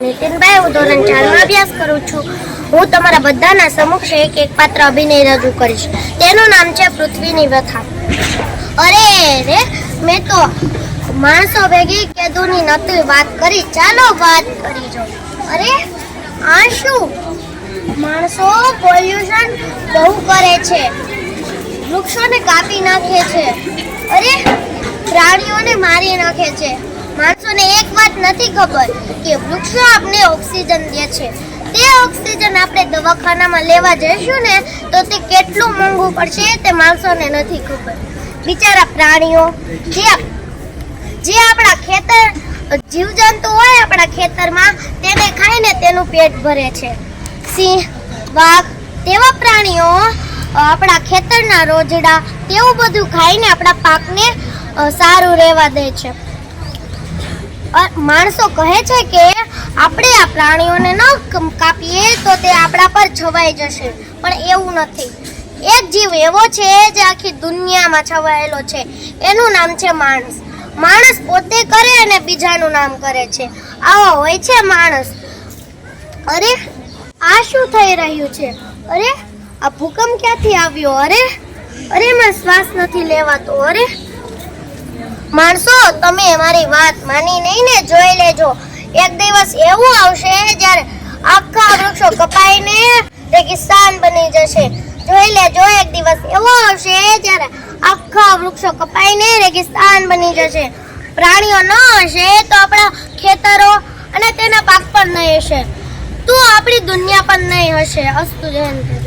નીતિનભાઈ, હું ધોરણ 4 માં અભ્યાસ કરું છું. હું તમારા બધાના સમક્ષ એક પાત્ર અભિનય રજૂ કરીશ. તેનું નામ છે પૃથ્વીની વ્યથા. અરે રે, મેં તો માણસો ભેગી કેદુની નતી વાત કરી. ચાલો વાત કરી જો. અરે આ શું? માણસો પોલ્યુશન બહુ કરે છે, વૃક્ષોને કાપી નાખે છે, અરે પ્રાણીઓને મારી નાખે છે. માણસોને એક વાત નથી ખબર કે વૃક્ષો આપણે ઓક્સિજન દે છે. તે ઓક્સિજન આપણે દવાખાનામાં લેવા જઈશું ને તો તે કેટલું મોંઘું પડશે તે માણસોને નથી ખબર. બિચારા પ્રાણીઓ જે આપણા ખેતર જીવજંતુ હોય આપણા ખેતરમાં તેને ખાઈને તેનું પેટ ભરે છે. સિંહ, વાઘ તેવા પ્રાણીઓ આપણા ખેતરના રોજડા તેવું બધું ખાઈને આપણા પાકને સારું રહેવા દે છે. માણસો કહે છે કે આપણે આ પ્રાણીઓને ન કાપીએ તો તે આપણા પર છવાઈ જશે, પણ એવું નથી. એક જીવ એવો છે જે આખી દુનિયામાં છવાયેલો છે. એનું નામ છે માણસ. માણસ પોતે કરે અને બીજાનું નામ કરે છે. આવો હોય છે માણસ. અરે આ શું થઈ રહ્યું છે? અરે આ ભૂકંપ ક્યાંથી આવ્યો? અરે મને શ્વાસ નથી લેવાતો. અરે માણસો, તમે મારી વાત માની નહીં ને? જોઈ લેજો, એક દિવસ એવું આવશે જ્યારે આખા વૃક્ષો કપાઈને રેગિસ્તાન બની જશે. જોઈ લેજો, એક દિવસ એવો આવશે જ્યારે આખા વૃક્ષો કપાઈને રેગિસ્તાન બની જશે. પ્રાણીઓ ન હશે તો આપણા ખેતરો અને તેના પાક પણ નહીં હશે, તો આપણી દુનિયા પણ નહીં હશે. અસ્તુ જયંતી.